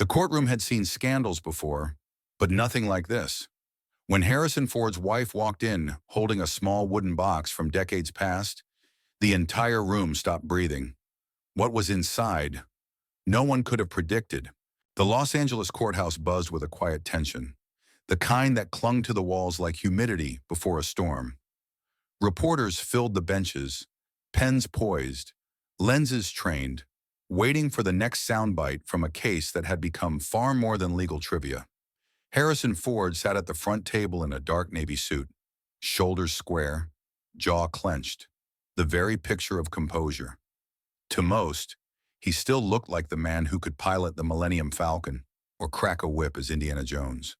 The courtroom had seen scandals before, but nothing like this. When Harrison Ford's wife walked in, holding a small wooden box from decades past, the entire room stopped breathing. What was inside? No one could have predicted. The Los Angeles courthouse buzzed with a quiet tension, the kind that clung to the walls like humidity before a storm. Reporters filled the benches, pens poised, lenses trained, waiting for the next soundbite from a case that had become far more than legal trivia. Harrison Ford sat at the front table in a dark navy suit, shoulders square, jaw clenched, the very picture of composure. To most, he still looked like the man who could pilot the Millennium Falcon or crack a whip as Indiana Jones.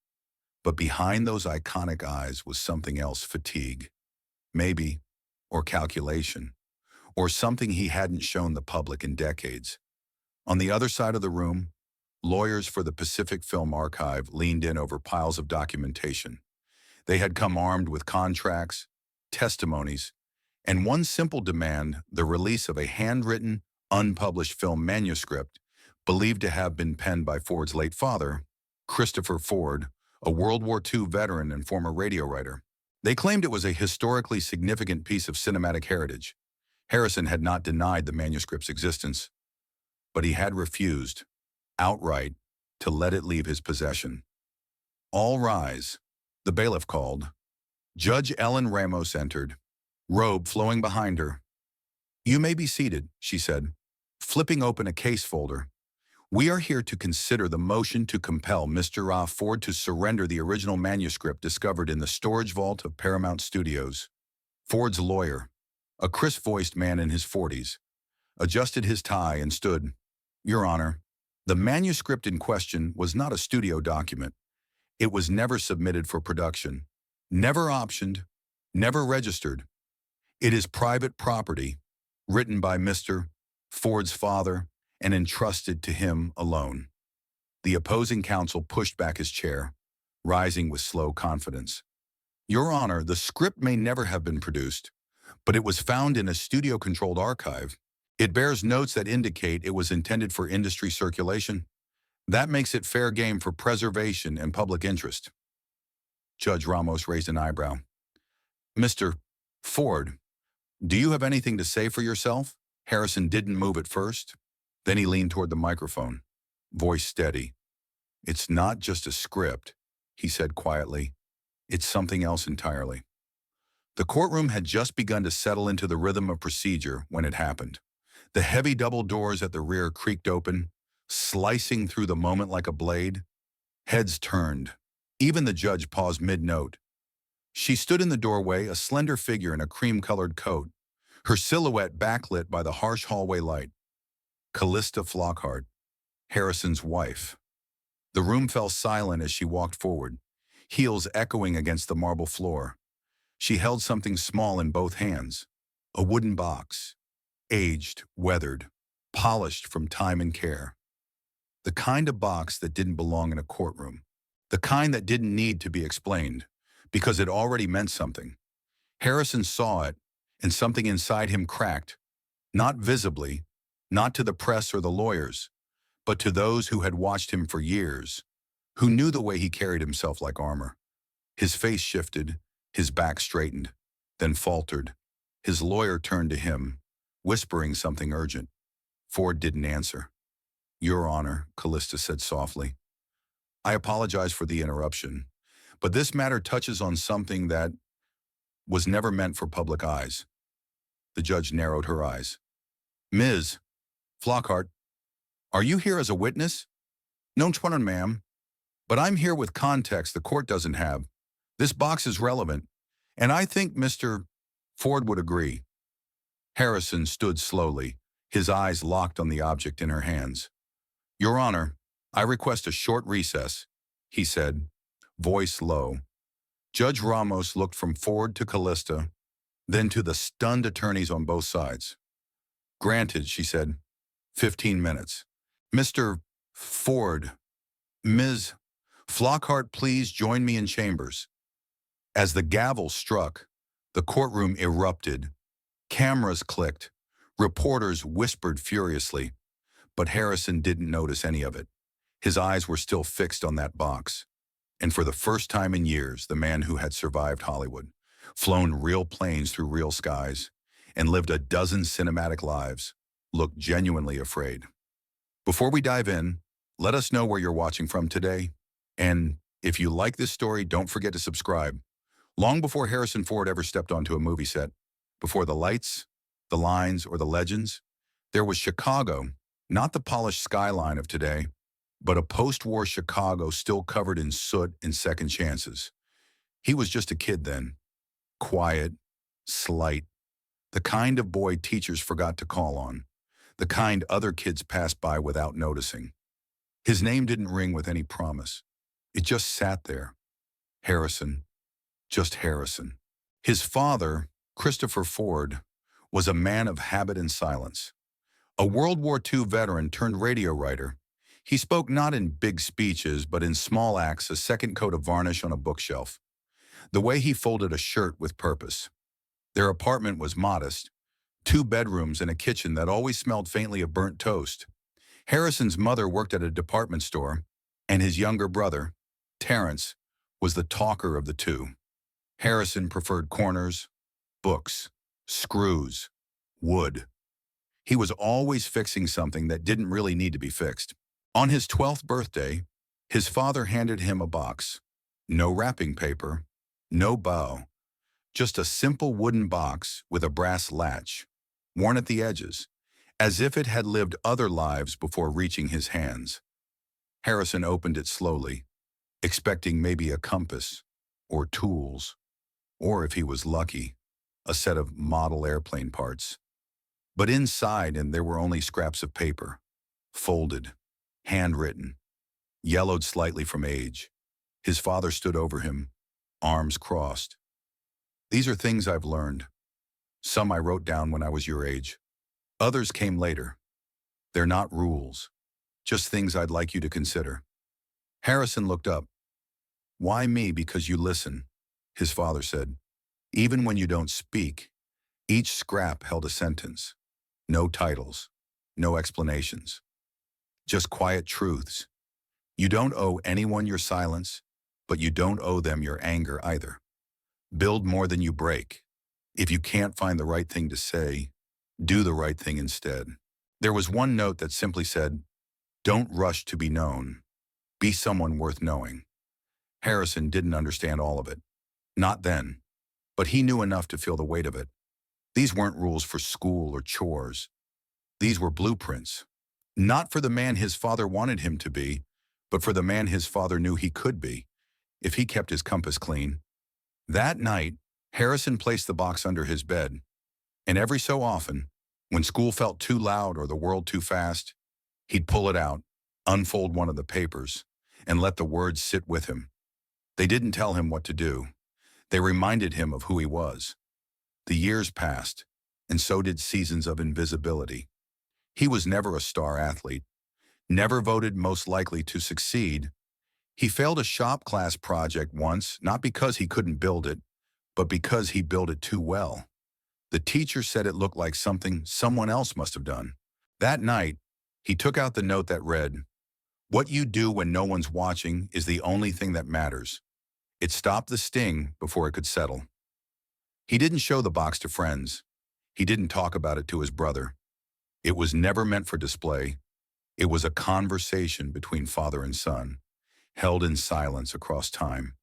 But behind those iconic eyes was something else: fatigue, maybe, or calculation, or something he hadn't shown the public in decades. On the other side of the room, lawyers for the Pacific Film Archive leaned in over piles of documentation. They had come armed with contracts, testimonies, and one simple demand: the release of a handwritten, unpublished film manuscript believed to have been penned by Ford's late father, Christopher Ford, a World War II veteran and former radio writer. They claimed it was a historically significant piece of cinematic heritage. Harrison had not denied the manuscript's existence, but he had refused, outright, to let it leave his possession. "All rise," the bailiff called. Judge Ellen Ramos entered, robe flowing behind her. "You may be seated," she said, flipping open a case folder. "We are here to consider the motion to compel Mr. Ford to surrender the original manuscript discovered in the storage vault of Paramount Studios." Ford's lawyer, a crisp-voiced man in his 40s, adjusted his tie and stood. "Your Honor, the manuscript in question was not a studio document. It was never submitted for production, never optioned, never registered. It is private property, written by Mr. Ford's father and entrusted to him alone." The opposing counsel pushed back his chair, rising with slow confidence. "Your Honor, the script may never have been produced, but it was found in a studio-controlled archive. It bears notes that indicate it was intended for industry circulation. That makes it fair game for preservation and public interest." Judge Ramos raised an eyebrow. "Mr. Ford, do you have anything to say for yourself?" Harrison didn't move at first. Then he leaned toward the microphone, voice steady. "It's not just a script," he said quietly. "It's something else entirely." The courtroom had just begun to settle into the rhythm of procedure when it happened. The heavy double doors at the rear creaked open, slicing through the moment like a blade. Heads turned. Even the judge paused mid-note. She stood in the doorway, a slender figure in a cream-colored coat, her silhouette backlit by the harsh hallway light. Callista Flockhart, Harrison's wife. The room fell silent as she walked forward, heels echoing against the marble floor. She held something small in both hands, a wooden box, aged, weathered, polished from time and care. The kind of box that didn't belong in a courtroom, the kind that didn't need to be explained, because it already meant something. Harrison saw it, and something inside him cracked, not visibly, not to the press or the lawyers, but to those who had watched him for years, who knew the way he carried himself like armor. His face shifted, his back straightened, then faltered. His lawyer turned to him, whispering something urgent. Ford didn't answer. "Your Honor," Callista said softly, "I apologize for the interruption, but this matter touches on something that was never meant for public eyes." The judge narrowed her eyes. "Ms. Flockhart, are you here as a witness?" "No, ma'am, but I'm here with context the court doesn't have. This box is relevant, and I think Mr. Ford would agree." Harrison stood slowly, his eyes locked on the object in her hands. "Your Honor, I request a short recess," he said, voice low. Judge Ramos looked from Ford to Callista, then to the stunned attorneys on both sides. "Granted," she said. 15 minutes. "Mr. Ford, Ms. Flockhart, please join me in chambers." As the gavel struck, the courtroom erupted. Cameras clicked. Reporters whispered furiously. But Harrison didn't notice any of it. His eyes were still fixed on that box. And for the first time in years, the man who had survived Hollywood, flown real planes through real skies, and lived a dozen cinematic lives, looked genuinely afraid. Before we dive in, let us know where you're watching from today. And if you like this story, don't forget to subscribe. Long before Harrison Ford ever stepped onto a movie set, before the lights, the lines, or the legends, there was Chicago, not the polished skyline of today, but a post-war Chicago still covered in soot and second chances. He was just a kid then, quiet, slight, the kind of boy teachers forgot to call on, the kind other kids passed by without noticing. His name didn't ring with any promise. It just sat there. Harrison, just Harrison. His father, Christopher Ford, was a man of habit and silence. A World War II veteran turned radio writer, he spoke not in big speeches, but in small acts, a second coat of varnish on a bookshelf. The way he folded a shirt with purpose. Their apartment was modest, 2 bedrooms and a kitchen that always smelled faintly of burnt toast. Harrison's mother worked at a department store, and his younger brother, Terrence, was the talker of the two. Harrison preferred corners, books, screws, wood. He was always fixing something that didn't really need to be fixed. On his 12th birthday, his father handed him a box. No wrapping paper, no bow, just a simple wooden box with a brass latch, worn at the edges, as if it had lived other lives before reaching his hands. Harrison opened it slowly, expecting maybe a compass, or tools, or if he was lucky, a set of model airplane parts. But inside, and there were only scraps of paper, folded, handwritten, yellowed slightly from age. His father stood over him, arms crossed. These are things I've learned. Some I wrote down when I was your age. Others came later. They're not rules, just things I'd like you to consider. Harrison looked up. Why me? Because you listen, his father said. Even when you don't speak, each scrap held a sentence. No titles, no explanations. Just quiet truths. You don't owe anyone your silence, but you don't owe them your anger either. Build more than you break. If you can't find the right thing to say, do the right thing instead. There was one note that simply said, don't rush to be known. Be someone worth knowing. Harrison didn't understand all of it. Not then. But he knew enough to feel the weight of it. These weren't rules for school or chores. These were blueprints. Not for the man his father wanted him to be, but for the man his father knew he could be, if he kept his compass clean. That night, Harrison placed the box under his bed, and every so often, when school felt too loud or the world too fast, he'd pull it out, unfold one of the papers, and let the words sit with him. They didn't tell him what to do. They reminded him of who he was. The years passed, and so did seasons of invisibility. He was never a star athlete, never voted most likely to succeed. He failed a shop class project once, not because he couldn't build it, but because he built it too well. The teacher said it looked like something someone else must have done. That night, he took out the note that read, "What you do when no one's watching is the only thing that matters." It stopped the sting before it could settle. He didn't show the box to friends. He didn't talk about it to his brother. It was never meant for display. It was a conversation between father and son, held in silence across time.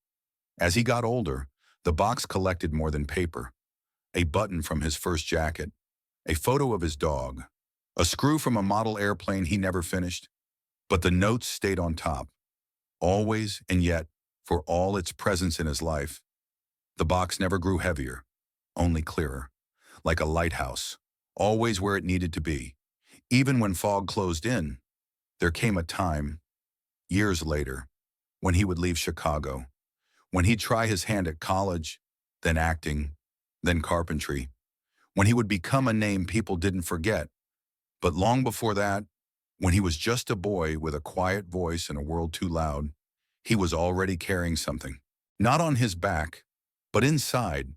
As he got older, the box collected more than paper. A button from his first jacket, a photo of his dog, a screw from a model airplane he never finished. But the notes stayed on top, always, and yet, for all its presence in his life, the box never grew heavier, only clearer, like a lighthouse, always where it needed to be. Even when fog closed in, there came a time, years later, when he would leave Chicago, when he'd try his hand at college, then acting, then carpentry, when he would become a name people didn't forget. But long before that, when he was just a boy with a quiet voice in a world too loud, he was already carrying something. Not on his back, but inside.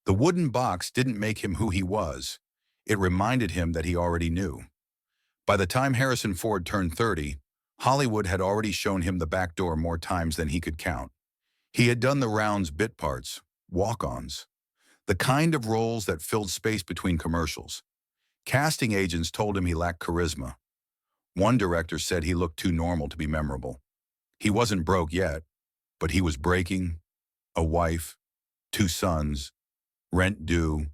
The wooden box didn't make him who he was. It reminded him that he already knew. By the time Harrison Ford turned 30, Hollywood had already shown him the back door more times than he could count. He had done the rounds bit parts, walk-ons, the kind of roles that filled space between commercials. Casting agents told him he lacked charisma. One director said he looked too normal to be memorable. He wasn't broke yet, but he was breaking, a wife, 2 sons, rent due,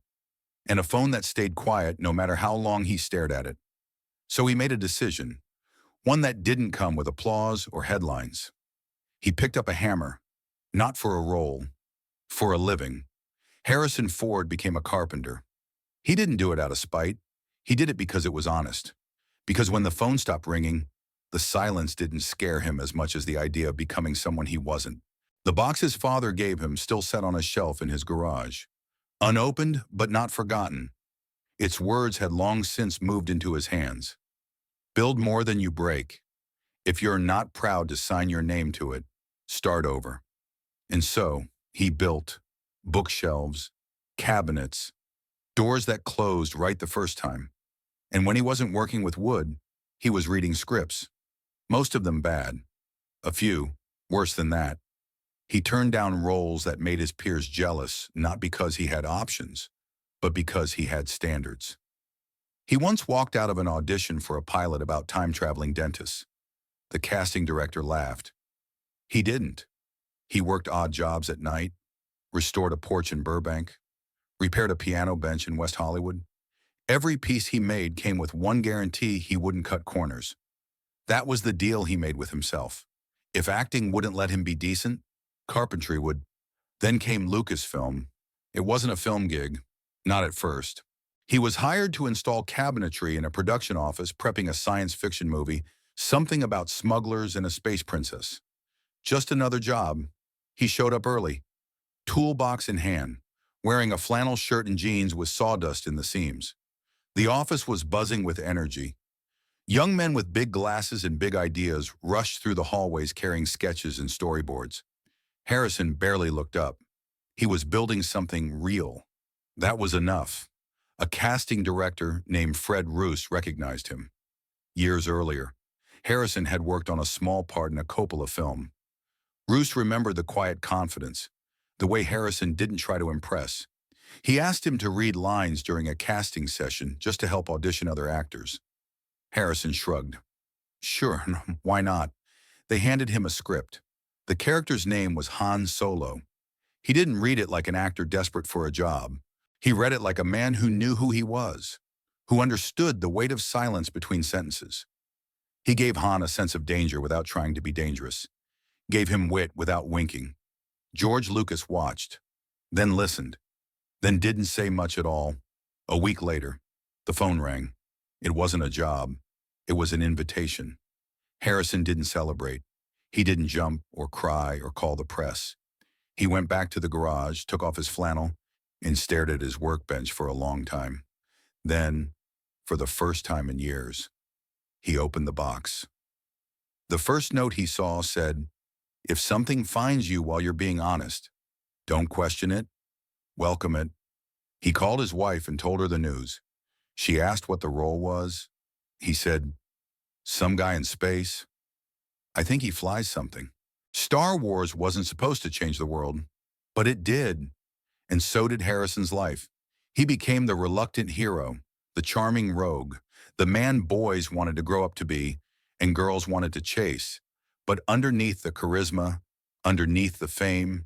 and a phone that stayed quiet no matter how long he stared at it. So he made a decision, one that didn't come with applause or headlines. He picked up a hammer, not for a role, for a living. Harrison Ford became a carpenter. He didn't do it out of spite. He did it because it was honest. Because when the phone stopped ringing, the silence didn't scare him as much as the idea of becoming someone he wasn't. The box his father gave him still sat on a shelf in his garage, unopened but not forgotten. Its words had long since moved into his hands. Build more than you break. If you're not proud to sign your name to it, start over. And so, he built bookshelves, cabinets, doors that closed right the first time. And when he wasn't working with wood, he was reading scripts. Most of them bad. A few, worse than that. He turned down roles that made his peers jealous, not because he had options, but because he had standards. He once walked out of an audition for a pilot about time-traveling dentists. The casting director laughed. He didn't. He worked odd jobs at night, restored a porch in Burbank, repaired a piano bench in West Hollywood. Every piece he made came with one guarantee: he wouldn't cut corners. That was the deal he made with himself. If acting wouldn't let him be decent, carpentry would. Then came Lucasfilm. It wasn't a film gig, not at first. He was hired to install cabinetry in a production office prepping a science fiction movie, something about smugglers and a space princess. Just another job. He showed up early, toolbox in hand, wearing a flannel shirt and jeans with sawdust in the seams. The office was buzzing with energy. Young men with big glasses and big ideas rushed through the hallways carrying sketches and storyboards. Harrison barely looked up. He was building something real. That was enough. A casting director named Fred Roos recognized him. Years earlier, Harrison had worked on a small part in a Coppola film. Roos remembered the quiet confidence, the way Harrison didn't try to impress. He asked him to read lines during a casting session just to help audition other actors. Harrison shrugged. Sure, why not? They handed him a script. The character's name was Han Solo. He didn't read it like an actor desperate for a job. He read it like a man who knew who he was, who understood the weight of silence between sentences. He gave Han a sense of danger without trying to be dangerous, gave him wit without winking. George Lucas watched, then listened, then didn't say much at all. A week later, the phone rang. It wasn't a job. It was an invitation. Harrison didn't celebrate. He didn't jump or cry or call the press. He went back to the garage, took off his flannel, and stared at his workbench for a long time. Then, for the first time in years, he opened the box. The first note he saw said, "If something finds you while you're being honest, don't question it, welcome it." He called his wife and told her the news. She asked what the role was. He said, "Some guy in space. I think he flies something." Star Wars wasn't supposed to change the world, but it did. And so did Harrison's life. He became the reluctant hero, the charming rogue, the man boys wanted to grow up to be and girls wanted to chase. But underneath the charisma, underneath the fame,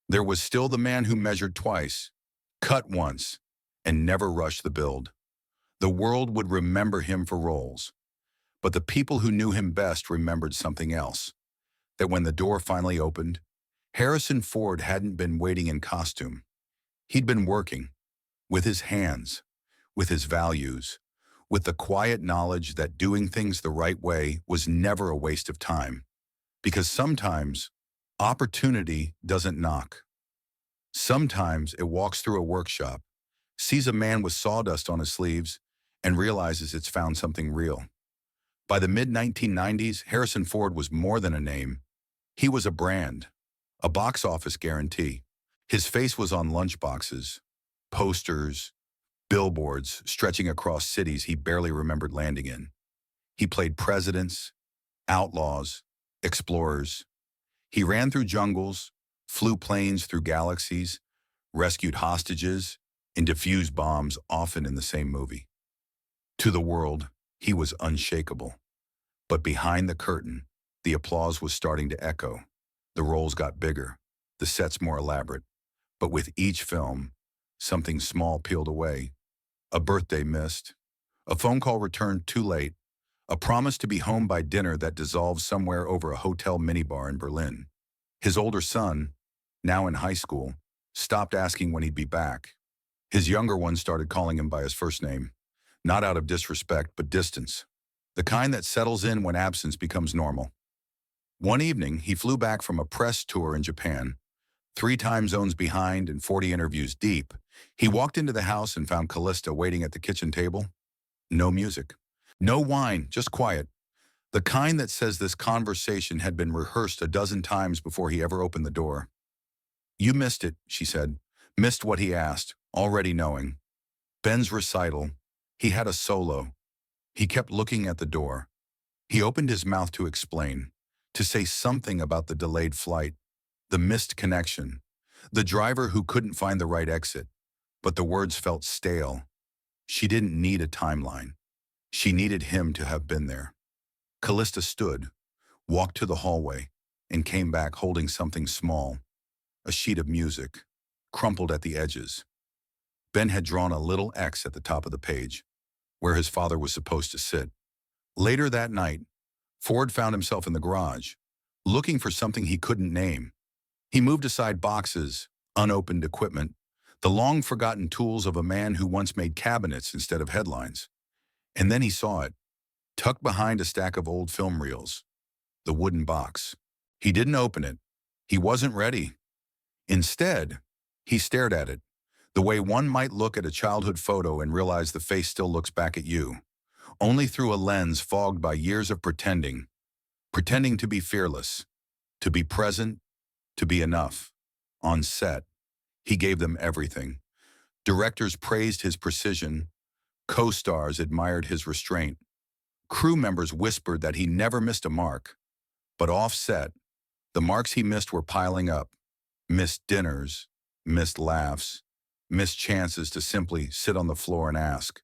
there was still the man who measured twice, cut once, and never rushed the build. The world would remember him for roles. But the people who knew him best remembered something else. That when the door finally opened, Harrison Ford hadn't been waiting in costume. He'd been working, with his hands, with his values, with the quiet knowledge that doing things the right way was never a waste of time. Because sometimes, opportunity doesn't knock. Sometimes it walks through a workshop, sees a man with sawdust on his sleeves, and realizes it's found something real. By the mid-1990s, Harrison Ford was more than a name. He was a brand, a box office guarantee. His face was on lunchboxes, posters, billboards stretching across cities he barely remembered landing in. He played presidents, Outlaws, explorers. He ran through jungles, flew planes through galaxies, rescued hostages, and defused bombs, often in the same movie. To the world, he was unshakable. But behind the curtain, the applause was starting to echo. The roles got bigger, the sets more elaborate. But with each film, something small peeled away. A birthday missed, a phone call returned too late, a promise to be home by dinner that dissolved somewhere over a hotel minibar in Berlin. His older son, now in high school, stopped asking when he'd be back. His younger one started calling him by his first name, not out of disrespect, but distance. The kind that settles in when absence becomes normal. One evening, he flew back from a press tour in Japan, 3 time zones behind and 40 interviews deep. He walked into the house and found Callista waiting at the kitchen table. No music, no wine, just quiet. The kind that says this conversation had been rehearsed a dozen times before he ever opened the door. "You missed it," she said. Missed what he asked, already knowing. Ben's recital. He had a solo. He kept looking at the door. He opened his mouth to explain, to say something about the delayed flight, the missed connection, the driver who couldn't find the right exit. But the words felt stale. She didn't need a timeline. She needed him to have been there. Callista stood, walked to the hallway, and came back holding something small, a sheet of music, crumpled at the edges. Ben had drawn a little X at the top of the page, where his father was supposed to sit. Later that night, Ford found himself in the garage, looking for something he couldn't name. He moved aside boxes, unopened equipment, the long-forgotten tools of a man who once made cabinets instead of headlines. And then he saw it, tucked behind a stack of old film reels, the wooden box. He didn't open it. He wasn't ready. Instead, he stared at it, the way one might look at a childhood photo and realize the face still looks back at you, only through a lens fogged by years of pretending to be fearless, to be present, to be enough. On set, he gave them everything. Directors praised his precision, co-stars admired his restraint, crew members whispered that he never missed a mark. But off-set, the marks he missed were piling up. Missed dinners, missed laughs, missed chances to simply sit on the floor and ask,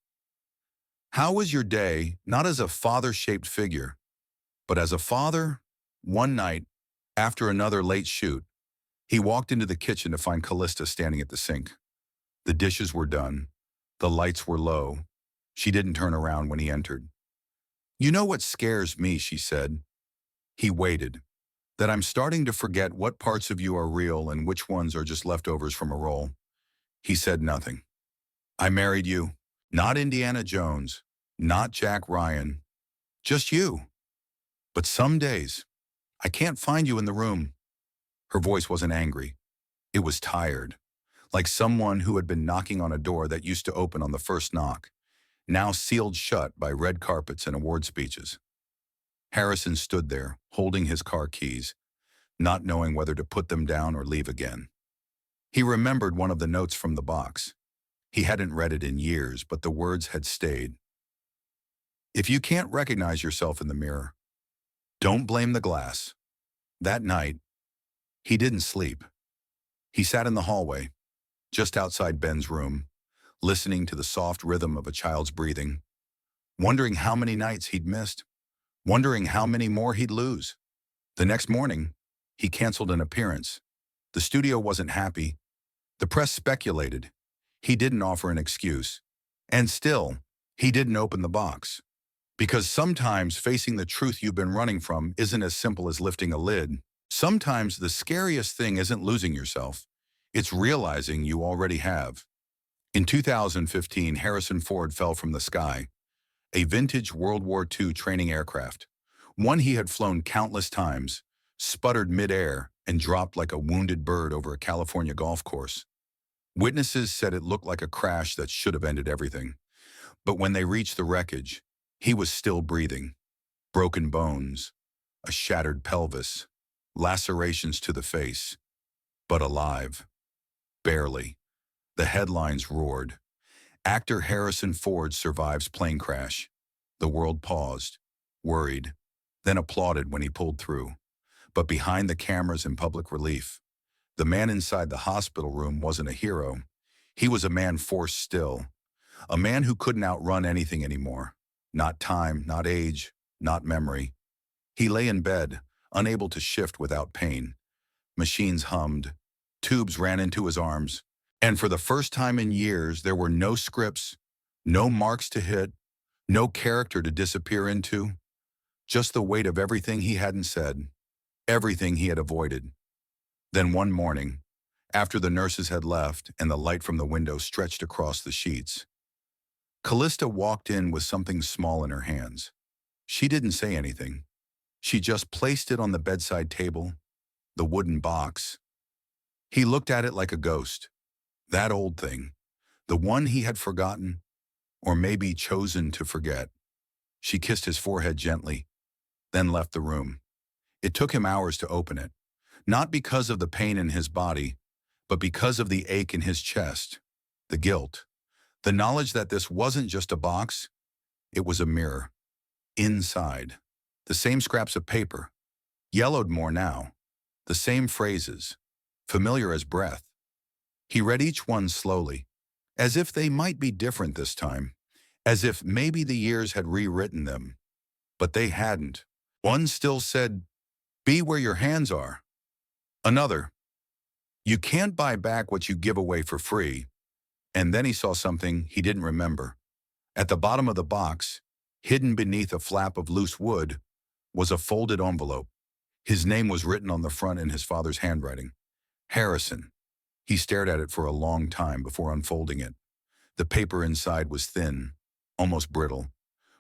"How was your day?" Not as a father-shaped figure, but as a father. One night, after another late shoot, he walked into the kitchen to find Callista standing at the sink. The dishes were done. The lights were low. She didn't turn around when he entered. "You know what scares me," she said. He waited. "That I'm starting to forget what parts of you are real and which ones are just leftovers from a role." He said nothing. "I married you. Not Indiana Jones. Not Jack Ryan. Just you. But some days, I can't find you in the room." Her voice wasn't angry. It was tired, like someone who had been knocking on a door that used to open on the first knock, now sealed shut by red carpets and award speeches. Harrison stood there, holding his car keys, not knowing whether to put them down or leave again. He remembered one of the notes from the box. He hadn't read it in years, but the words had stayed. "If you can't recognize yourself in the mirror, don't blame the glass." That night, he didn't sleep. He sat in the hallway, just outside Ben's room, listening to the soft rhythm of a child's breathing, wondering how many nights he'd missed, wondering how many more he'd lose. The next morning, he canceled an appearance. The studio wasn't happy. The press speculated. He didn't offer an excuse. And still, he didn't open the box. Because sometimes facing the truth you've been running from isn't as simple as lifting a lid. Sometimes the scariest thing isn't losing yourself. It's realizing you already have. In 2015, Harrison Ford fell from the sky, a vintage World War II training aircraft, one he had flown countless times, sputtered midair, and dropped like a wounded bird over a California golf course. Witnesses said it looked like a crash that should have ended everything. But when they reached the wreckage, he was still breathing. Broken bones, a shattered pelvis, lacerations to the face, but alive. Barely. The headlines roared. Actor Harrison Ford survives plane crash. The world paused, worried. then applauded when he pulled through. But behind the cameras in public relief, the man inside the hospital room wasn't a hero. He was a man forced still, a man who couldn't outrun anything anymore. Not time, not age, not memory. He lay in bed, unable to shift without pain. Machines hummed, tubes ran into his arms, and for the first time in years, there were no scripts, no marks to hit, no character to disappear into, just the weight of everything he hadn't said, everything he had avoided. Then one morning, after the nurses had left and the light from the window stretched across the sheets, Callista walked in with something small in her hands. She didn't say anything. She just placed it on the bedside table, the wooden box. He looked at it like a ghost. That old thing, the one he had forgotten, or maybe chosen to forget. She kissed his forehead gently, then left the room. It took him hours to open it, not because of the pain in his body, but because of the ache in his chest, the guilt, the knowledge that this wasn't just a box, it was a mirror. Inside, the same scraps of paper, yellowed more now, the same phrases, familiar as breath. He read each one slowly, as if they might be different this time, as if maybe the years had rewritten them. But they hadn't. One still said, "Be where your hands are." Another, "You can't buy back what you give away for free." And then he saw something he didn't remember. At the bottom of the box, hidden beneath a flap of loose wood, was a folded envelope. His name was written on the front in his father's handwriting. Harrison. He stared at it for a long time before unfolding it. The paper inside was thin, almost brittle,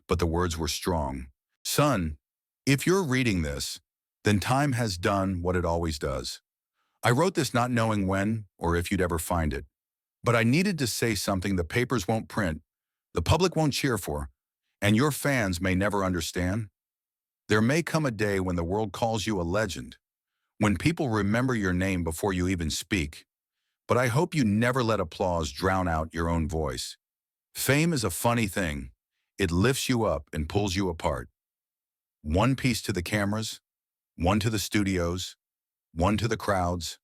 but the words were strong. "Son, if you're reading this, then time has done what it always does. I wrote this not knowing when or if you'd ever find it, but I needed to say something the papers won't print, the public won't cheer for, and your fans may never understand. There may come a day when the world calls you a legend, when people remember your name before you even speak. But I hope you never let applause drown out your own voice. Fame is a funny thing. It lifts you up and pulls you apart. One piece to the cameras, one to the studios, one to the crowds,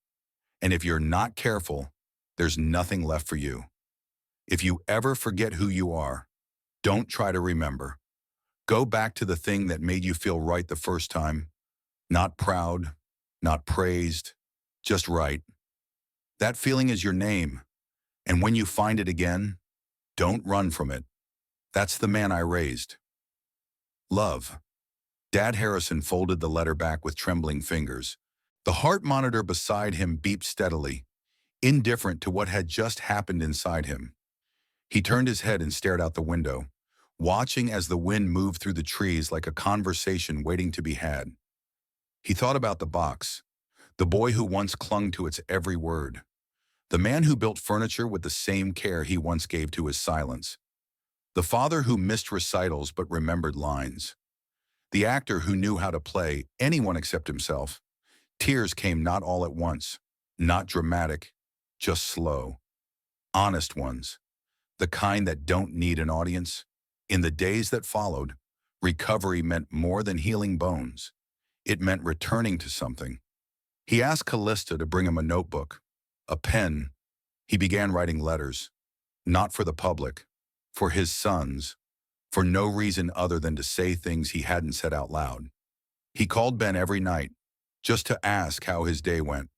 and if you're not careful, there's nothing left for you. If you ever forget who you are, don't try to remember. Go back to the thing that made you feel right the first time. Not proud, not praised, just right. That feeling is your name, and when you find it again, don't run from it. That's the man I raised. Love." Dad Harrison folded the letter back with trembling fingers. The heart monitor beside him beeped steadily, indifferent to what had just happened inside him. He turned his head and stared out the window, watching as the wind moved through the trees like a conversation waiting to be had. He thought about the box, the boy who once clung to its every word, the man who built furniture with the same care he once gave to his silence, the father who missed recitals but remembered lines, the actor who knew how to play anyone except himself. Tears came not all at once, not dramatic, just slow, honest ones, the kind that don't need an audience. In the days that followed, recovery meant more than healing bones. It meant returning to something. He asked Callista to bring him a notebook, a pen. He began writing letters, not for the public, for his sons, for no reason other than to say things he hadn't said out loud. He called Ben every night, just to ask how his day went,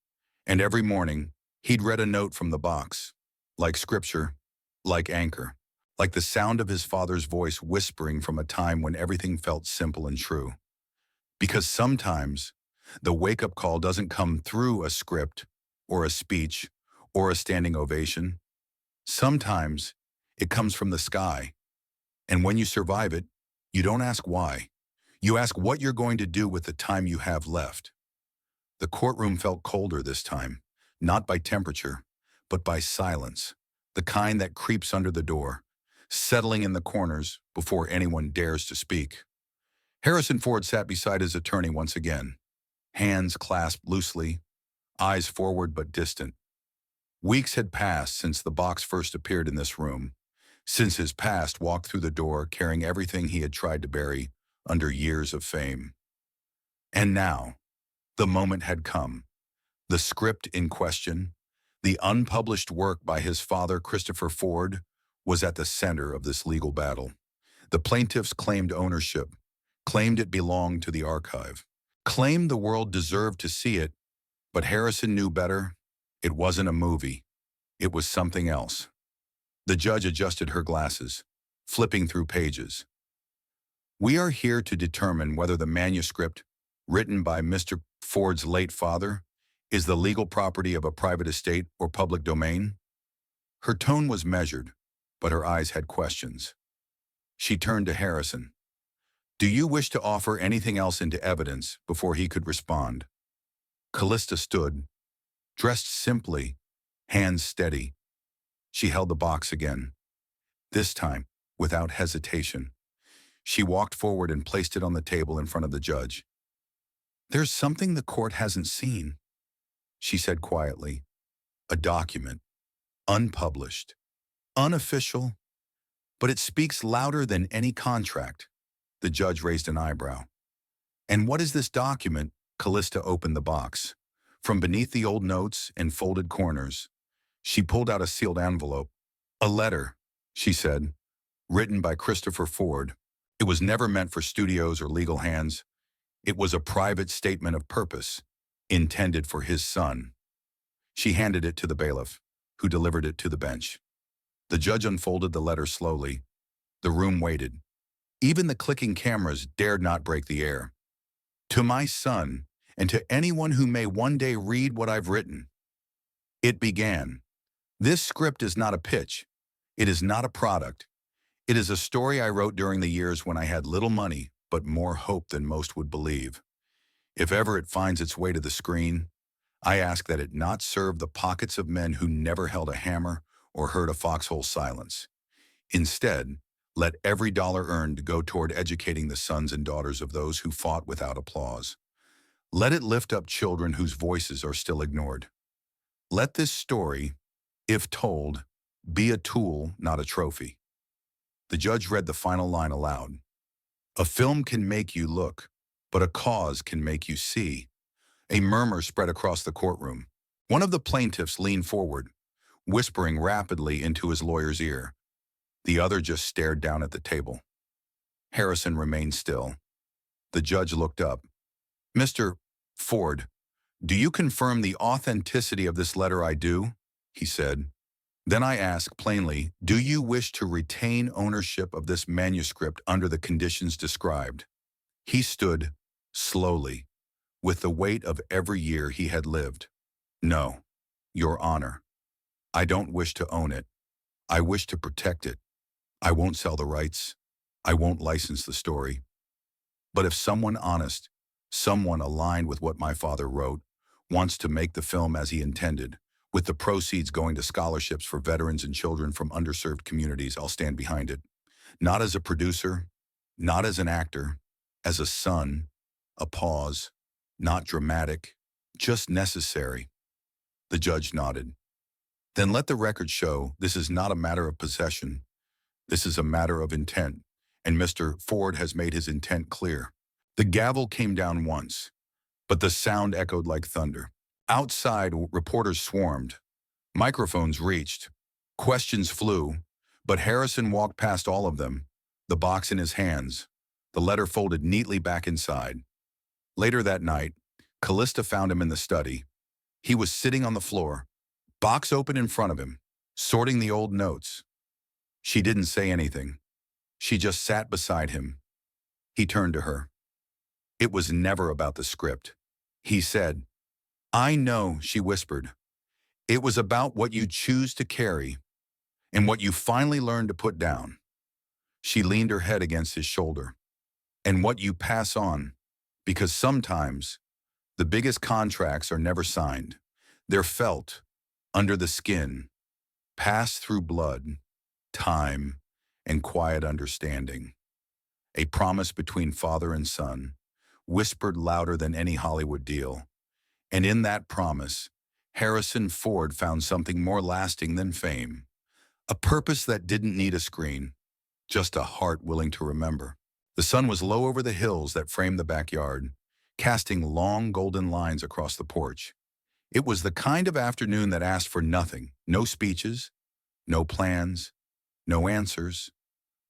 and every morning, he'd read a note from the box, like scripture, like anchor, like the sound of his father's voice whispering from a time when everything felt simple and true. Because sometimes, the wake-up call doesn't come through a script, or a speech, or a standing ovation. Sometimes, it comes from the sky. And when you survive it, you don't ask why. You ask what you're going to do with the time you have left. The courtroom felt colder this time, not by temperature, but by silence, the kind that creeps under the door, settling in the corners before anyone dares to speak. Harrison Ford sat beside his attorney once again, hands clasped loosely, eyes forward but distant. Weeks had passed since the box first appeared in this room, since his past walked through the door carrying everything he had tried to bury under years of fame. And now, the moment had come. The script in question, the unpublished work by his father, Christopher Ford, was at the center of this legal battle. The plaintiffs claimed ownership, claimed it belonged to the archive, claimed the world deserved to see it, but Harrison knew better. It wasn't a movie. It was something else. The judge adjusted her glasses, flipping through pages. We are here to determine whether the manuscript, written by Mr. Ford's late father, is the legal property of a private estate or public domain. Her tone was measured, but her eyes had questions. She turned to Harrison. Do you wish to offer anything else into evidence before he could respond? Callista stood, dressed simply, hands steady. She held the box again, this time without hesitation. She walked forward and placed it on the table in front of the judge. There's something the court hasn't seen, she said quietly. A document, unpublished, unofficial, but it speaks louder than any contract. The judge raised an eyebrow. And what is this document? Callista opened the box. From beneath the old notes and folded corners, she pulled out a sealed envelope. A letter, she said, written by Christopher Ford. It was never meant for studios or legal hands. It was a private statement of purpose, intended for his son. She handed it to the bailiff, who delivered it to the bench. The judge unfolded the letter slowly. The room waited. Even the clicking cameras dared not break the air. To my son, and to anyone who may one day read what I've written. It began. This script is not a pitch. It is not a product. It is a story I wrote during the years when I had little money, but more hope than most would believe. If ever it finds its way to the screen, I ask that it not serve the pockets of men who never held a hammer or heard a foxhole silence. Instead, let every dollar earned go toward educating the sons and daughters of those who fought without applause. Let it lift up children whose voices are still ignored. Let this story, if told, be a tool, not a trophy. The judge read the final line aloud. A film can make you look, but a cause can make you see. A murmur spread across the courtroom. One of the plaintiffs leaned forward, whispering rapidly into his lawyer's ear. The other just stared down at the table. Harrison remained still. The judge looked up. Mr. Ford, do you confirm the authenticity of this letter? I do, he said. Then I ask plainly, do you wish to retain ownership of this manuscript under the conditions described? He stood, slowly, with the weight of every year he had lived. No, Your Honor. I don't wish to own it. I wish to protect it. I won't sell the rights. I won't license the story. But if someone honest, someone aligned with what my father wrote, wants to make the film as he intended, with the proceeds going to scholarships for veterans and children from underserved communities, I'll stand behind it. Not as a producer, not as an actor, as a son, a pause, not dramatic, just necessary. The judge nodded. Then let the record show this is not a matter of possession. This is a matter of intent, and Mr. Ford has made his intent clear. The gavel came down once, but the sound echoed like thunder. Outside, reporters swarmed. Microphones reached. Questions flew, but Harrison walked past all of them, the box in his hands, the letter folded neatly back inside. Later that night, Callista found him in the study. He was sitting on the floor, box open in front of him, sorting the old notes. She didn't say anything. She just sat beside him. He turned to her. It was never about the script. He said, I know, she whispered. It was about what you choose to carry and what you finally learn to put down. She leaned her head against his shoulder. And what you pass on, because sometimes the biggest contracts are never signed. They're felt, under the skin, passed through blood, time, and quiet understanding. A promise between father and son, whispered louder than any Hollywood deal. And in that promise, Harrison Ford found something more lasting than fame. A purpose that didn't need a screen, just a heart willing to remember. The sun was low over the hills that framed the backyard. casting long golden lines across the porch. It was the kind of afternoon that asked for nothing, no speeches, no plans, no answers,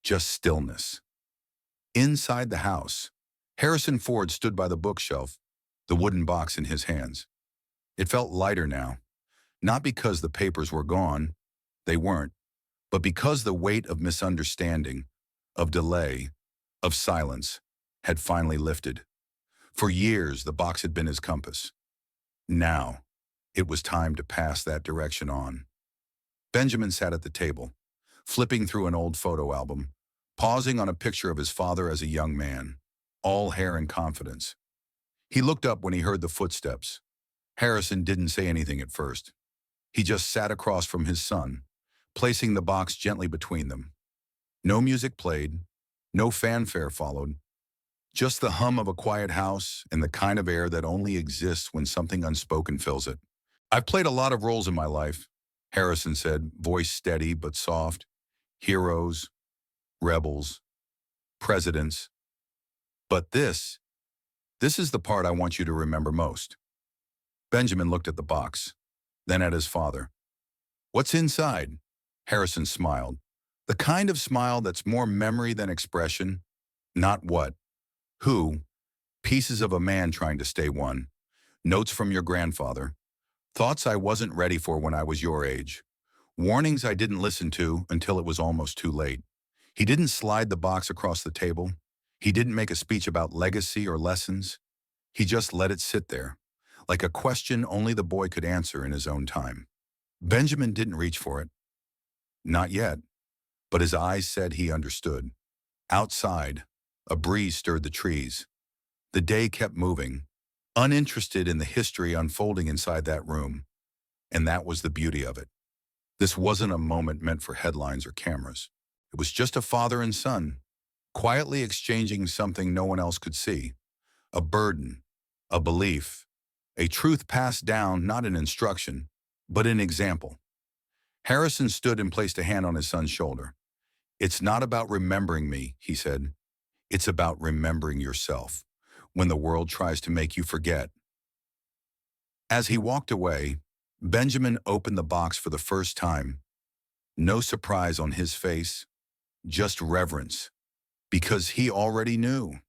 just stillness. Inside the house, Harrison Ford stood by the bookshelf, the wooden box in his hands. It felt lighter now, not because the papers were gone, they weren't, but because the weight of misunderstanding, of delay, of silence, had finally lifted. For years, the box had been his compass. Now, it was time to pass that direction on. Benjamin sat at the table, flipping through an old photo album, pausing on a picture of his father as a young man, all hair and confidence. He looked up when he heard the footsteps. Harrison didn't say anything at first. He just sat across from his son, placing the box gently between them. No music played, no fanfare followed, just the hum of a quiet house and the kind of air that only exists when something unspoken fills it. "I've played a lot of roles in my life," Harrison said, voice steady but soft. "Heroes, rebels, presidents. But this is the part I want you to remember most." Benjamin looked at the box, then at his father. "What's inside?" Harrison smiled. The kind of smile that's more memory than expression. Not what, who, pieces of a man trying to stay one, notes from your grandfather, thoughts I wasn't ready for when I was your age, warnings I didn't listen to until it was almost too late. He didn't slide the box across the table. He didn't make a speech about legacy or lessons. He just let it sit there, like a question only the boy could answer in his own time. Benjamin didn't reach for it. Not yet, but his eyes said he understood. Outside, a breeze stirred the trees. The day kept moving, uninterested in the history unfolding inside that room. And that was the beauty of it. This wasn't a moment meant for headlines or cameras. It was just a father and son, quietly exchanging something no one else could see. A burden, a belief, a truth passed down, not an instruction, but an example. Harrison stood and placed a hand on his son's shoulder. "It's not about remembering me," he said. "It's about remembering yourself when the world tries to make you forget." As he walked away, Benjamin opened the box for the first time. No surprise on his face, just reverence, because he already knew.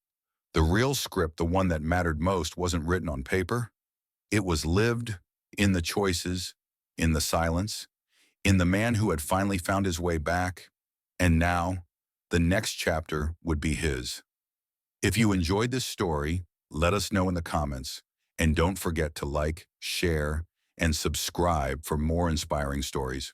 The real script, the one that mattered most, wasn't written on paper. It was lived in the choices, in the silence, in the man who had finally found his way back. And now, the next chapter would be his. If you enjoyed this story, let us know in the comments. And don't forget to like, share, and subscribe for more inspiring stories.